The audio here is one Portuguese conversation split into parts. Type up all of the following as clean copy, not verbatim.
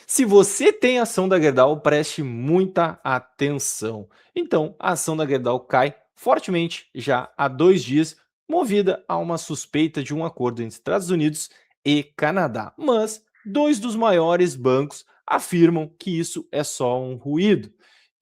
Se você tem ação da Gerdau, preste muita atenção. Então, a ação da Gerdau cai fortemente já há 2 dias, movida a uma suspeita de um acordo entre Estados Unidos e Canadá. Mas dois dos maiores bancos afirmam que isso é só um ruído.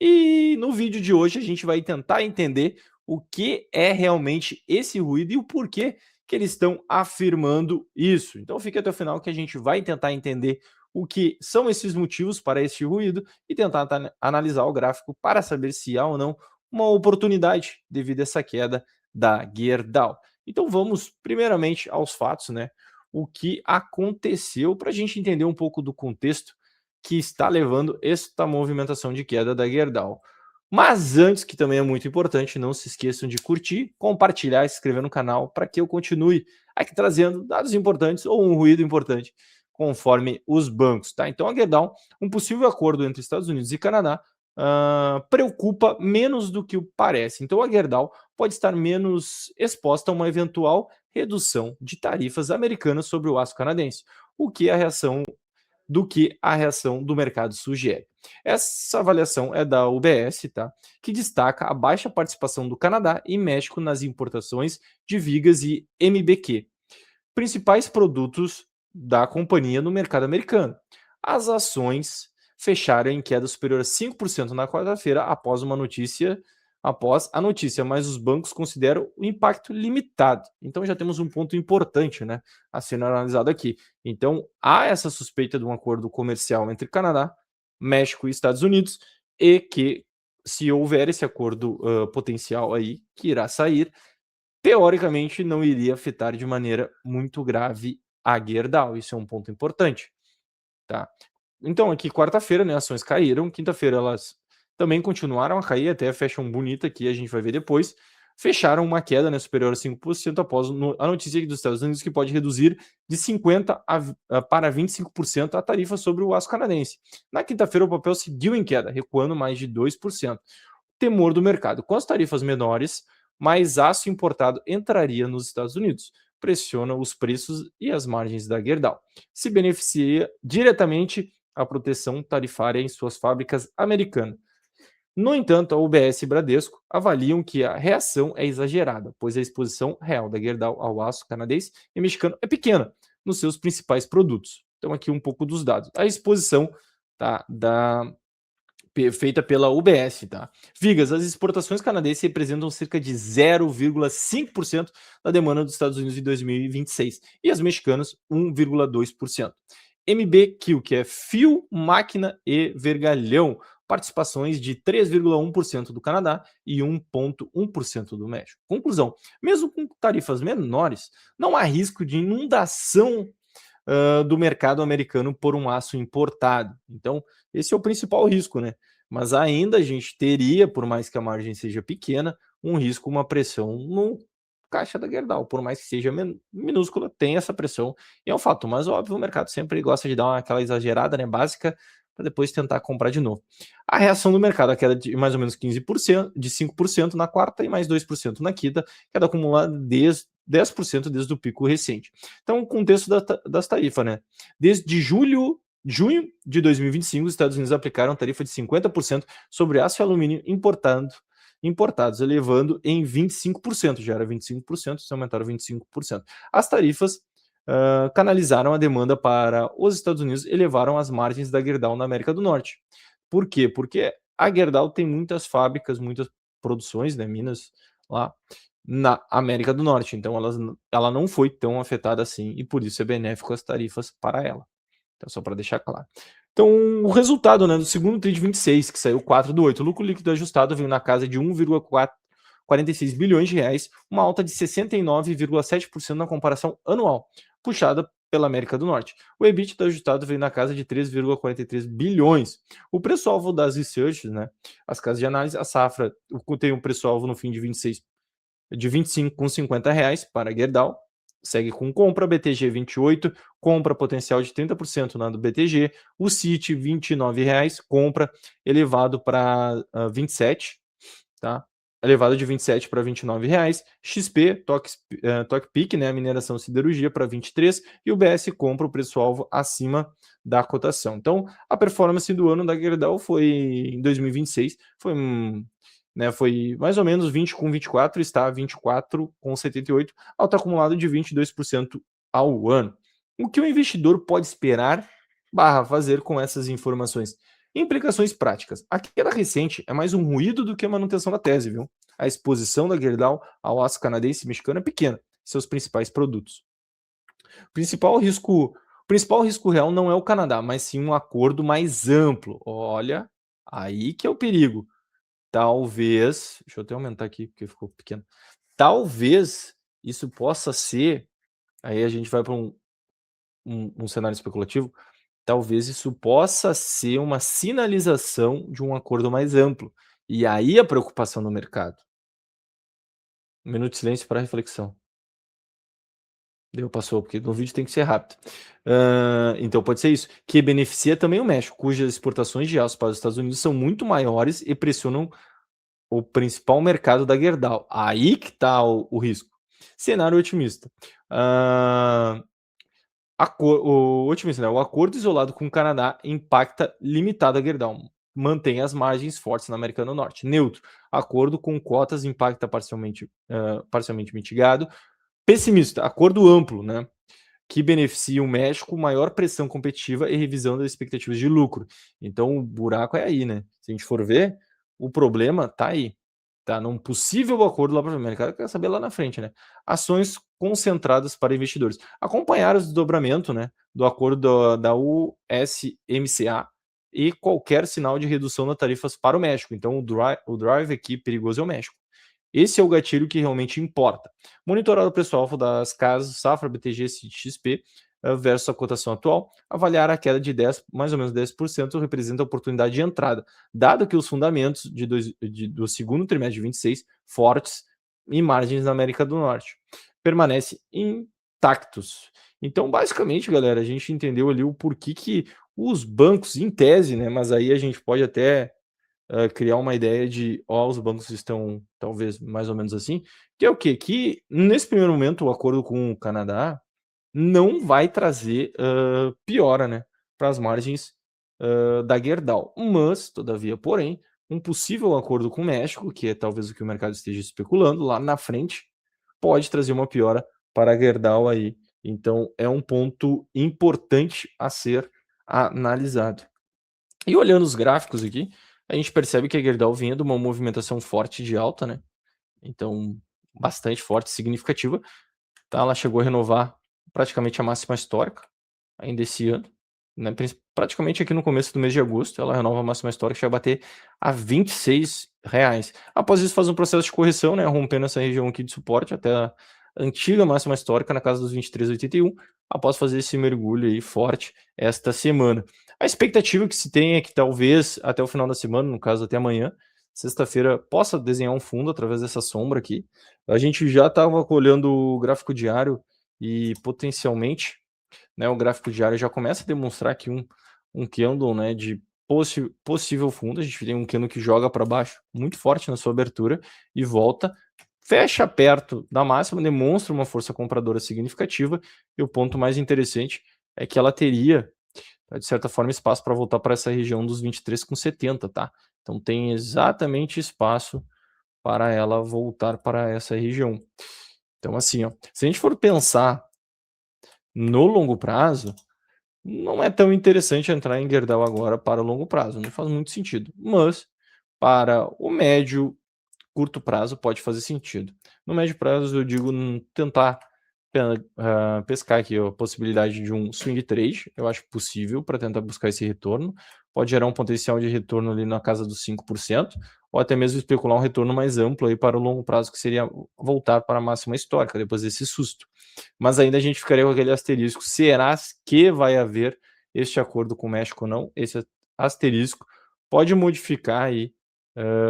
E no vídeo de hoje a gente vai tentar entender o que é realmente esse ruído e o porquê que eles estão afirmando isso. Então fique até o final que a gente vai tentar entender o que são esses motivos para este ruído e tentar analisar o gráfico para saber se há ou não uma oportunidade devido a essa queda da Gerdau. Então vamos primeiramente aos fatos, né? O que aconteceu para a gente entender um pouco do contexto que está levando esta movimentação de queda da Gerdau. Mas antes, que também é muito importante, não se esqueçam de curtir, compartilhar e se inscrever no canal para que eu continue aqui trazendo dados importantes ou um ruído importante conforme os bancos, tá? Então a Gerdau, um possível acordo entre Estados Unidos e Canadá, preocupa menos do que o parece. Então a Gerdau pode estar menos exposta a uma eventual redução de tarifas americanas sobre o aço canadense, o que a reação do mercado sugere. Essa avaliação é da UBS, tá? Que destaca a baixa participação do Canadá e México nas importações de vigas e MBQ, principais produtos da companhia no mercado americano. As ações fecharam em queda superior a 5% na quarta-feira após a notícia, mas os bancos consideram o impacto limitado. Então já temos um ponto importante, né, a ser analisado aqui. Então há essa suspeita de um acordo comercial entre Canadá, México e Estados Unidos e que, se houver esse acordo potencial aí que irá sair, teoricamente não iria afetar de maneira muito grave a Gerdau. Isso é um ponto importante, tá? Então aqui quarta-feira, né, ações caíram, quinta-feira elas também continuaram a cair, até fecham bonita aqui, a gente vai ver depois. Fecharam uma queda, né, superior a 5% após a notícia dos Estados Unidos que pode reduzir de 50 para 25% a tarifa sobre o aço canadense. Na quinta-feira o papel seguiu em queda, recuando mais de 2%. Temor do mercado. Com as tarifas menores, mais aço importado entraria nos Estados Unidos, pressiona os preços e as margens da Gerdau. Se beneficia diretamente a proteção tarifária em suas fábricas americanas. No entanto, a UBS e Bradesco avaliam que a reação é exagerada, pois a exposição real da Gerdau ao aço canadense e mexicano é pequena nos seus principais produtos. Então, aqui um pouco dos dados. A exposição, tá, feita pela UBS, tá? Vigas, as exportações canadenses representam cerca de 0,5% da demanda dos Estados Unidos em 2026 e as mexicanas 1,2%. MBQ, que é fio, máquina e vergalhão, participações de 3,1% do Canadá e 1,1% do México. Conclusão: mesmo com tarifas menores, não há risco de inundação do mercado americano por um aço importado. Então, esse é o principal risco, né? Mas ainda a gente teria, por mais que a margem seja pequena, um risco, uma pressão no caixa da Gerdau, por mais que seja minúscula, tem essa pressão e é um fato, mas óbvio, o mercado sempre gosta de dar aquela exagerada, né, básica, para depois tentar comprar de novo. A reação do mercado, a queda de mais ou menos 15%, de 5% na quarta e mais 2% na quinta, queda acumulada 10% desde o pico recente. Então, o contexto das tarifas, né? Desde junho de 2025, os Estados Unidos aplicaram tarifa de 50% sobre aço e alumínio importados, elevando em 25%. Já era 25%, se aumentaram 25%. As tarifas canalizaram a demanda para os Estados Unidos e elevaram as margens da Gerdau na América do Norte. Por quê? Porque a Gerdau tem muitas fábricas, muitas produções, né, minas lá na América do Norte, então ela não foi tão afetada assim e por isso é benéfico as tarifas para ela. Então, só para deixar claro. Então, o resultado, né, do segundo TRI de 26, que saiu 4/8, o lucro líquido ajustado veio na casa de 1,46 bilhões de reais, uma alta de 69,7% na comparação anual, puxada pela América do Norte. O EBITDA ajustado veio na casa de 3,43 bilhões. O preço-alvo das researches, né, as casas de análise, a safra tem um preço-alvo no fim de 26 de 25,50 reais para Gerdau, segue com compra, BTG 28, compra potencial de 30% na do BTG, o CIT 29 reais, compra elevado para 27, tá? elevado de 27 para 29 reais, XP, Toque né, a mineração siderurgia para 23 e o BS compra o preço-alvo acima da cotação. Então, a performance do ano da Gerdau foi em 2026, foi mais ou menos 20,24, está 24,78, alta acumulado de 22% ao ano. O que o investidor pode esperar fazer com essas informações? Implicações práticas. A queda recente é mais um ruído do que a manutenção da tese, viu? A exposição da Gerdau ao aço canadense e mexicano é pequena, seus principais produtos. O principal risco real não é o Canadá, mas sim um acordo mais amplo. Olha, aí que é o perigo. Talvez, deixa eu até aumentar aqui porque ficou pequeno. Talvez isso possa ser, aí a gente vai para um cenário especulativo, talvez isso possa ser uma sinalização de um acordo mais amplo. E aí a preocupação no mercado. Um minuto de silêncio para reflexão. Deu, passou, porque no vídeo tem que ser rápido. Então pode ser isso, que beneficia também o México, cujas exportações de aço para os Estados Unidos são muito maiores e pressionam o principal mercado da Gerdau. Aí que está o risco. Cenário otimista. O otimista, né? O acordo isolado com o Canadá impacta limitado a Gerdau, mantém as margens fortes na América do Norte. Neutro, acordo com cotas impacta parcialmente mitigado. Pessimista, acordo amplo, né? Que beneficia o México, maior pressão competitiva e revisão das expectativas de lucro. Então o buraco é aí, né? Se a gente for ver, o problema tá aí. Tá num possível acordo lá para o mercado, quer saber lá na frente, né? Ações concentradas para investidores. Acompanhar o desdobramento, né, do acordo da USMCA e qualquer sinal de redução das tarifas para o México. Então o drive aqui perigoso é o México. Esse é o gatilho que realmente importa. Monitorar o preço-alvo das casas Safra, BTG, XP versus a cotação atual, avaliar a queda de mais ou menos 10% representa a oportunidade de entrada, dado que os fundamentos do segundo trimestre de 26 fortes e margens na América do Norte permanecem intactos. Então, basicamente, galera, a gente entendeu ali o porquê que os bancos, em tese, né, mas aí a gente pode até criar uma ideia de, os bancos estão talvez mais ou menos assim, que é o quê? Que nesse primeiro momento o acordo com o Canadá não vai trazer piora, né, para as margens da Gerdau. Mas, todavia, porém, um possível acordo com o México, que é talvez o que o mercado esteja especulando, lá na frente, pode trazer uma piora para a Gerdau aí. Então, é um ponto importante a ser analisado. E olhando os gráficos aqui, a gente percebe que a Gerdau vinha de uma movimentação forte de alta, né? Então, bastante forte, significativa. Tá? Ela chegou a renovar praticamente a máxima histórica ainda esse ano. Né? Praticamente aqui no começo do mês de agosto, ela renova a máxima histórica, chega a bater a R$26. Após isso, faz um processo de correção, né? Rompendo essa região aqui de suporte até a antiga máxima histórica na casa dos 23,81, após fazer esse mergulho aí forte esta semana. A expectativa que se tem é que talvez até o final da semana, no caso até amanhã, sexta-feira, possa desenhar um fundo através dessa sombra aqui. A gente já estava olhando o gráfico diário e potencialmente, né, o gráfico diário já começa a demonstrar aqui um candle, né, de possível fundo. A gente tem um candle que joga para baixo muito forte na sua abertura e volta, fecha perto da máxima, demonstra uma força compradora significativa, e o ponto mais interessante é que ela teria, de certa forma, espaço para voltar para essa região dos 23,70, tá? Então tem exatamente espaço para ela voltar para essa região. Então, assim, ó, se a gente for pensar no longo prazo, não é tão interessante entrar em Gerdau agora para o longo prazo, não faz muito sentido. Mas para o médio, curto prazo pode fazer sentido. No médio prazo, eu digo tentar pescar aqui a possibilidade de um swing trade, eu acho possível para tentar buscar esse retorno. Pode gerar um potencial de retorno ali na casa dos 5%, ou até mesmo especular um retorno mais amplo aí para o longo prazo, que seria voltar para a máxima histórica, depois desse susto. Mas ainda a gente ficaria com aquele asterisco, será que vai haver este acordo com o México ou não? Esse asterisco pode modificar aí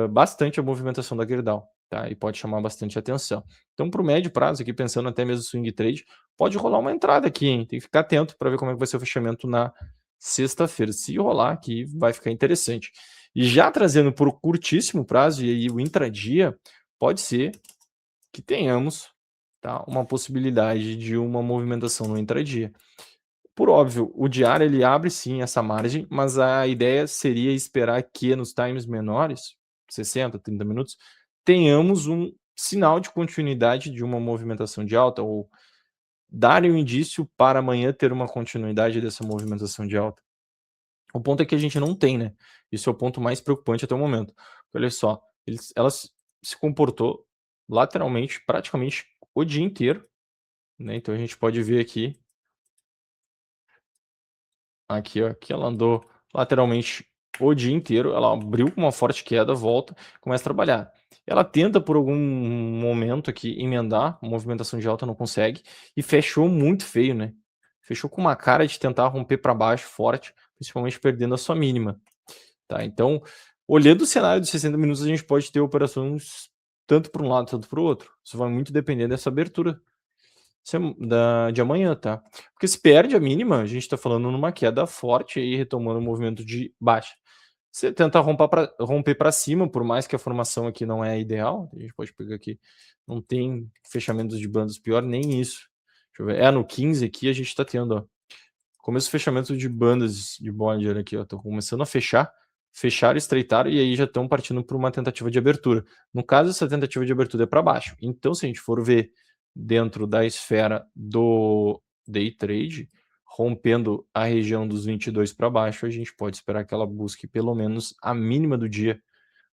bastante a movimentação da Gerdau, tá? E pode chamar bastante atenção. Então, para o médio prazo, aqui pensando até mesmo swing trade, pode rolar uma entrada aqui, hein? Tem que ficar atento para ver como é que vai ser o fechamento na sexta-feira. Se rolar aqui, vai ficar interessante. E já trazendo por curtíssimo prazo, e aí o intradia, pode ser que tenhamos, tá, uma possibilidade de uma movimentação no intradia. Por óbvio, o diário ele abre sim essa margem, mas a ideia seria esperar que nos times menores, 60, 30 minutos, tenhamos um sinal de continuidade de uma movimentação de alta ou dar um indício para amanhã ter uma continuidade dessa movimentação de alta. O ponto é que a gente não tem, né? Isso é o ponto mais preocupante até o momento. Olha só, ela se comportou lateralmente praticamente o dia inteiro, né? Então a gente pode ver aqui, ó, que ela andou lateralmente o dia inteiro, ela abriu com uma forte queda, volta, começa a trabalhar. Ela tenta por algum momento aqui emendar, uma movimentação de alta não consegue, e fechou muito feio, né? Fechou com uma cara de tentar romper para baixo forte, principalmente perdendo a sua mínima, tá? Então, olhando o cenário de 60 minutos, a gente pode ter operações tanto para um lado, tanto para o outro. Isso vai muito depender dessa abertura de amanhã, tá? Porque se perde a mínima, a gente tá falando numa queda forte aí, retomando o movimento de baixa. Você tenta romper para cima, por mais que a formação aqui não é ideal, a gente pode pegar aqui, não tem fechamentos de bandas pior, nem isso. Deixa eu ver, no 15 aqui a gente tá tendo, ó, começo do fechamento de bandas de Bollinger aqui, ó, tô começando a fecharam, estreitaram e aí já estão partindo para uma tentativa de abertura. No caso, essa tentativa de abertura é para baixo. Então, se a gente for ver dentro da esfera do day trade, rompendo a região dos 22 para baixo, a gente pode esperar que ela busque pelo menos a mínima do dia,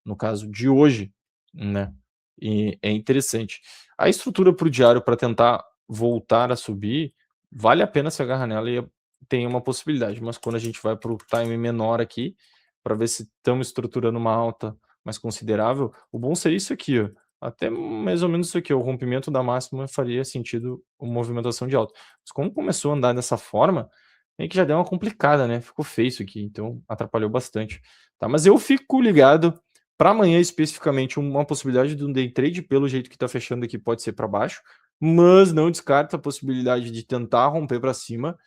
no caso de hoje, né? E é interessante. A estrutura para o diário para tentar voltar a subir, vale a pena se agarrar nela e tem uma possibilidade, mas quando a gente vai para o time menor aqui, para ver se estamos estruturando uma alta mais considerável, o bom seria isso aqui, ó, até mais ou menos isso aqui, ó, o rompimento da máxima faria sentido uma movimentação de alta. Mas como começou a andar dessa forma, meio que já deu uma complicada, né? Ficou feio isso aqui, então atrapalhou bastante. Tá, mas eu fico ligado para amanhã especificamente uma possibilidade de um day trade, pelo jeito que está fechando aqui, pode ser para baixo, mas não descarta a possibilidade de tentar romper para cima,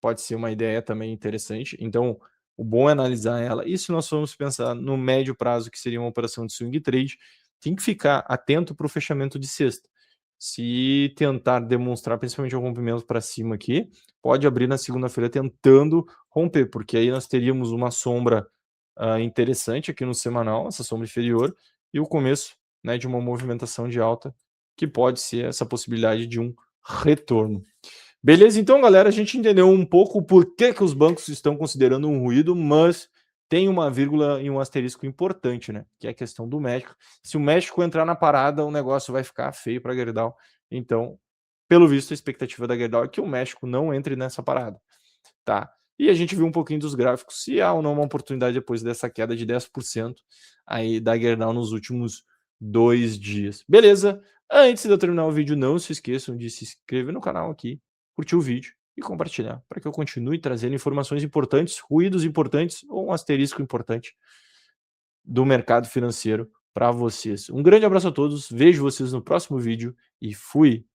pode ser uma ideia também interessante. Então, o bom é analisar ela. E se nós formos pensar no médio prazo, que seria uma operação de swing trade, tem que ficar atento para o fechamento de sexta. Se tentar demonstrar principalmente o rompimento para cima aqui, pode abrir na segunda-feira tentando romper, porque aí nós teríamos uma sombra interessante aqui no semanal, essa sombra inferior, e o começo, né, de uma movimentação de alta, que pode ser essa possibilidade de um retorno. Beleza, então, galera, a gente entendeu um pouco por que os bancos estão considerando um ruído, mas tem uma vírgula e um asterisco importante, né? Que é a questão do México. Se o México entrar na parada, o negócio vai ficar feio para a Gerdau. Então, pelo visto, a expectativa da Gerdau é que o México não entre nessa parada, tá? E a gente viu um pouquinho dos gráficos, se há ou não uma oportunidade depois dessa queda de 10% aí da Gerdau nos últimos 2 dias. Beleza? Antes de eu terminar o vídeo, não se esqueçam de se inscrever no canal aqui, curtir o vídeo e compartilhar, para que eu continue trazendo informações importantes, ruídos importantes ou um asterisco importante do mercado financeiro para vocês. Um grande abraço a todos, vejo vocês no próximo vídeo e fui!